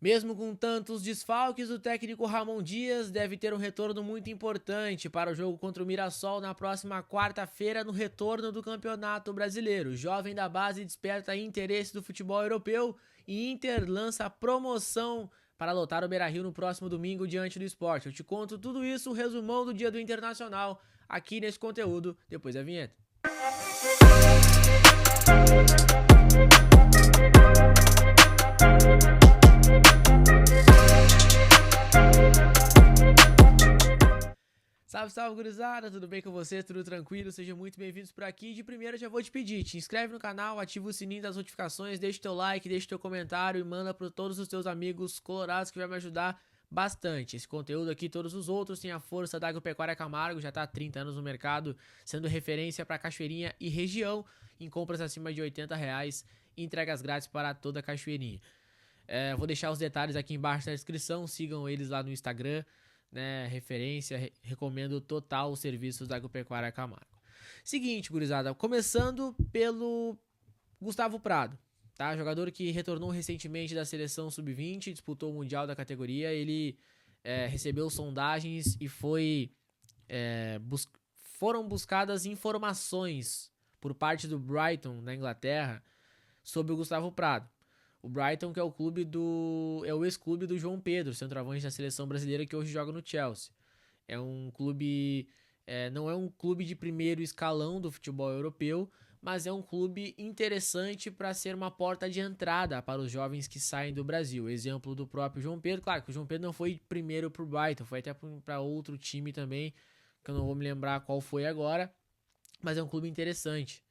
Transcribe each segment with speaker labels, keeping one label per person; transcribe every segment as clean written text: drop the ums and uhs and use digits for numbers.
Speaker 1: Mesmo com tantos desfalques, o técnico Ramon Dias deve ter um retorno muito importante para o jogo contra o Mirassol na próxima quarta-feira no retorno do Campeonato Brasileiro. O jovem da base desperta interesse do futebol europeu e Inter lança promoção para lotar o Beira-Rio no próximo domingo diante do Sport. Eu te conto tudo isso, o resumão do dia do Internacional, aqui nesse conteúdo, depois da vinheta. Salve, salve, gurizada, tudo bem com vocês? Tudo tranquilo? Sejam muito bem-vindos por aqui. De primeira já vou te pedir, te inscreve no canal, ativa o sininho das notificações, deixa teu like, deixa teu comentário e manda para todos os teus amigos colorados que vai me ajudar bastante. Esse conteúdo aqui, todos os outros, tem a força da Agropecuária Camargo, já está há 30 anos no mercado, sendo referência para Cachoeirinha e região, em compras acima de R$80, entregas grátis para toda a Cachoeirinha. Vou deixar os detalhes aqui embaixo na descrição, sigam eles lá no Instagram, né, referência, recomendo total os serviços da Agropecuária Camargo. Seguinte, gurizada, começando pelo Gustavo Prado, tá? Jogador que retornou recentemente da seleção sub-20, disputou o Mundial da categoria, ele recebeu sondagens e foram buscadas informações por parte do Brighton, na Inglaterra, sobre o Gustavo Prado. O Brighton, que é o ex-clube do João Pedro, centroavante da seleção brasileira, que hoje joga no Chelsea. É um clube, não é um clube de primeiro escalão do futebol europeu, mas é um clube interessante para ser uma porta de entrada para os jovens que saem do Brasil. Exemplo do próprio João Pedro, claro que o João Pedro não foi primeiro para o Brighton, foi até para outro time também, que eu não vou me lembrar qual foi agora, mas é um clube interessante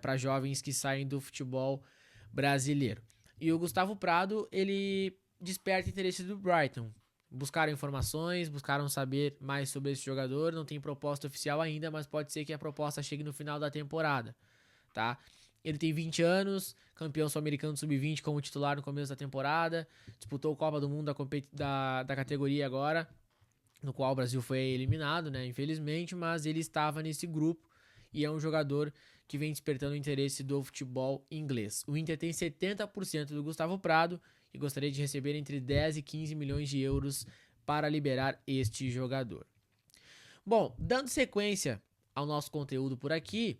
Speaker 1: para jovens que saem do futebol brasileiro. E o Gustavo Prado, ele desperta interesse do Brighton. Buscaram informações, buscaram saber mais sobre esse jogador. Não tem proposta oficial ainda, mas pode ser que a proposta chegue no final da temporada, tá? Ele tem 20 anos, campeão sul-americano sub-20 como titular no começo da temporada, disputou a Copa do Mundo da categoria agora, no qual o Brasil foi eliminado, né? Infelizmente, mas ele estava nesse grupo e é um jogador que vem despertando o interesse do futebol inglês. O Inter tem 70% do Gustavo Prado e gostaria de receber entre 10 e 15 milhões de euros para liberar este jogador. Bom, dando sequência ao nosso conteúdo por aqui,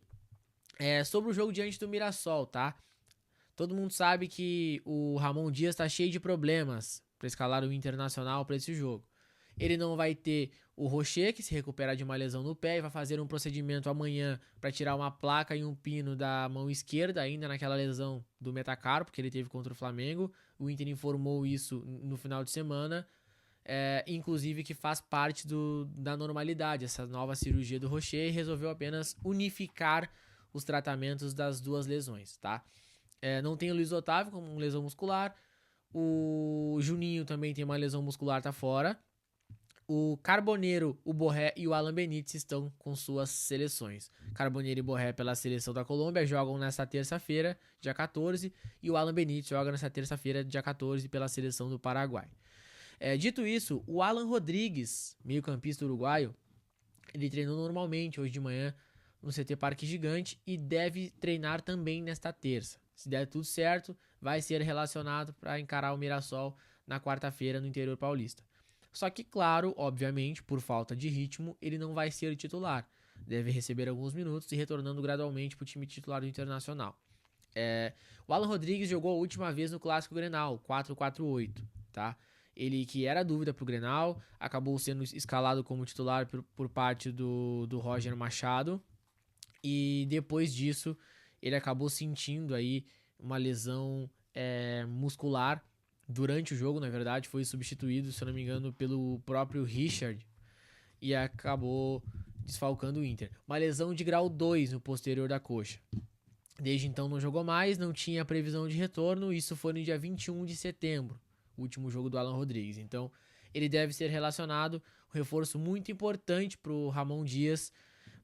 Speaker 1: sobre o jogo diante do Mirassol, tá? Todo mundo sabe que o Ramon Dias está cheio de problemas para escalar o Internacional para esse jogo. Ele não vai ter o Rocher, que se recupera de uma lesão no pé e vai fazer um procedimento amanhã para tirar uma placa e um pino da mão esquerda, ainda naquela lesão do metacarpo que ele teve contra o Flamengo. O Inter informou isso no final de semana, inclusive que faz parte da normalidade, essa nova cirurgia do Rocher, e resolveu apenas unificar os tratamentos das duas lesões, tá? Não tem o Luiz Otávio com uma lesão muscular, o Juninho também tem uma lesão muscular, tá fora. O Carboneiro, o Borré e o Alan Benítez estão com suas seleções. Carboneiro e Borré pela seleção da Colômbia jogam nesta terça-feira, dia 14, e o Alan Benítez joga nesta terça-feira, dia 14, pela seleção do Paraguai. Dito isso, o Alan Rodrigues, meio-campista uruguaio, ele treinou normalmente hoje de manhã no CT Parque Gigante e deve treinar também nesta terça. Se der tudo certo, vai ser relacionado para encarar o Mirassol na quarta-feira no interior paulista. Só que, claro, obviamente, por falta de ritmo, ele não vai ser titular. Deve receber alguns minutos e retornando gradualmente para o time titular do Internacional. O Alan Rodrigues jogou a última vez no Clássico Grenal, 4-4-8, tá? Ele que era dúvida pro Grenal, acabou sendo escalado como titular por parte do Roger Machado. E depois disso, ele acabou sentindo aí uma lesão muscular durante o jogo, na verdade, foi substituído, se eu não me engano, pelo próprio Richard e acabou desfalcando o Inter. Uma lesão de grau 2 no posterior da coxa. Desde então não jogou mais, não tinha previsão de retorno, isso foi no dia 21 de setembro, o último jogo do Alan Rodrigues. Então, ele deve ser relacionado, um reforço muito importante para o Ramon Dias,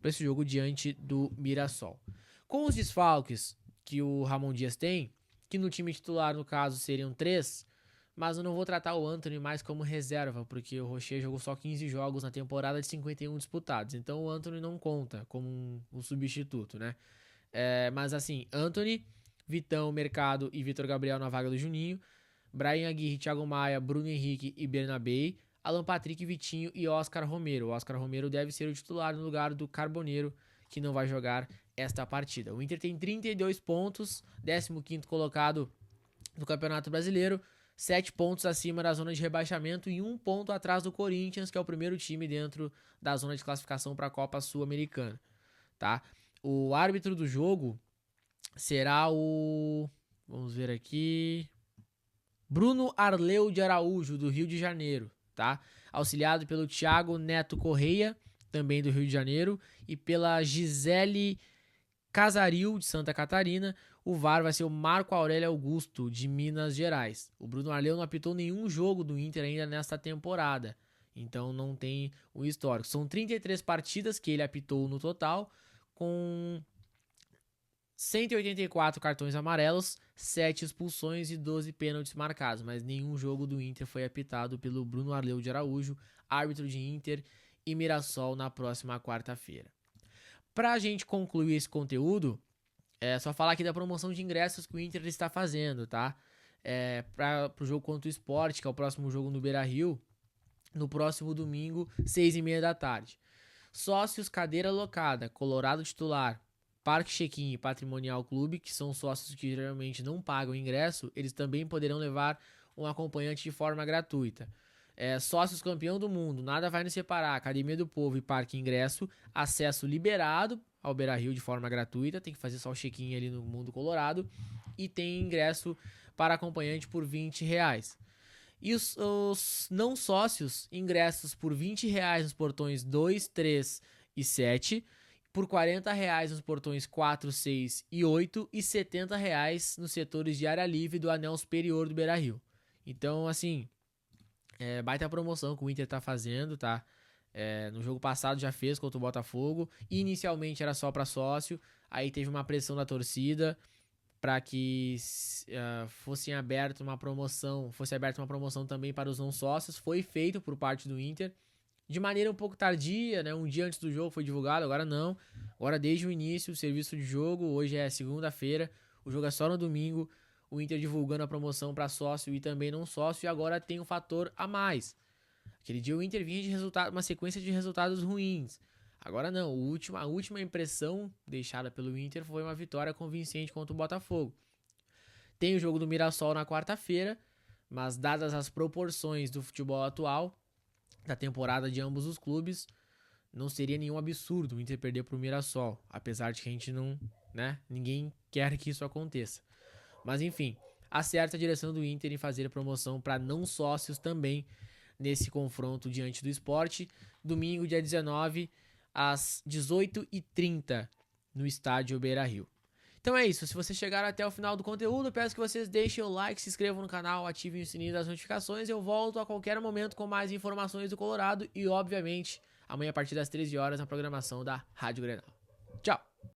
Speaker 1: para esse jogo diante do Mirassol. Com os desfalques que o Ramon Dias tem, que no time titular, no caso, seriam 3, mas eu não vou tratar o Antony mais como reserva, porque o Rocher jogou só 15 jogos na temporada de 51 disputados, então o Antony não conta como um substituto, né? Mas assim, Antony, Vitão, Mercado e Vitor Gabriel na vaga do Juninho, Brian Aguirre, Thiago Maia, Bruno Henrique e Bernabei, Alan Patrick, Vitinho e Oscar Romero. O Oscar Romero deve ser o titular no lugar do Carboneiro, que não vai jogar esta partida. O Inter tem 32 pontos, 15º colocado no Campeonato Brasileiro, 7 pontos acima da zona de rebaixamento e 1 ponto atrás do Corinthians, que é o primeiro time dentro da zona de classificação para a Copa Sul-Americana, tá? O árbitro do jogo será o... vamos ver aqui... Bruno Arleu de Araújo, do Rio de Janeiro, tá? Auxiliado pelo Thiago Neto Correia, também do Rio de Janeiro, e pela Gisele Casaril, de Santa Catarina. O VAR vai ser o Marco Aurélio Augusto, de Minas Gerais. O Bruno Arleu não apitou nenhum jogo do Inter ainda nesta temporada, então não tem o histórico. São 33 partidas que ele apitou no total, com 184 cartões amarelos, 7 expulsões e 12 pênaltis marcados, mas nenhum jogo do Inter foi apitado pelo Bruno Arleu de Araújo, árbitro de Inter e Mirassol, na próxima quarta-feira. Pra gente concluir esse conteúdo, é só falar aqui da promoção de ingressos que o Inter está fazendo, tá? Pro jogo contra o Sport, que é o próximo jogo no Beira-Rio, no próximo domingo, 6h30 da tarde. Sócios cadeira locada, Colorado titular, Parque Check-in e Patrimonial Clube, que são sócios que geralmente não pagam ingresso, eles também poderão levar um acompanhante de forma gratuita. Sócios campeão do mundo, nada vai nos separar, Academia do Povo e Parque Ingresso, acesso liberado ao Beira-Rio de forma gratuita, tem que fazer só o check-in ali no Mundo Colorado, e tem ingresso para acompanhante por R$20. E os não sócios, ingressos por R$20 nos portões 2, 3 e 7, por R$40 nos portões 4, 6 e 8 e R$70 nos setores de área livre do anel superior do Beira-Rio. Então, assim, baita promoção que o Inter tá fazendo, tá? No jogo passado já fez contra o Botafogo. Inicialmente era só para sócio, aí teve uma pressão da torcida para que fosse aberta uma promoção também para os não sócios. Foi feito por parte do Inter, de maneira um pouco tardia, né? Um dia antes do jogo foi divulgado, agora não. Agora desde o início, o serviço de jogo, hoje é segunda-feira, o jogo é só no domingo, o Inter divulgando a promoção para sócio e também não sócio, e agora tem um fator a mais. Aquele dia o Inter vinha de uma sequência de resultados ruins. Agora não, a última impressão deixada pelo Inter foi uma vitória convincente contra o Botafogo. Tem o jogo do Mirassol na quarta-feira, mas dadas as proporções do futebol atual, da temporada de ambos os clubes, não seria nenhum absurdo o Inter perder pro Mirassol, apesar de que a gente não, né, ninguém quer que isso aconteça. Mas enfim, acerta a direção do Inter em fazer a promoção para não sócios também nesse confronto diante do Sport, domingo, dia 19, às 18h30, no estádio Beira-Rio. Então é isso, se vocês chegaram até o final do conteúdo, peço que vocês deixem o like, se inscrevam no canal, ativem o sininho das notificações. Eu volto a qualquer momento com mais informações do Colorado e, obviamente, amanhã a partir das 13 horas na programação da Rádio Grenal. Tchau!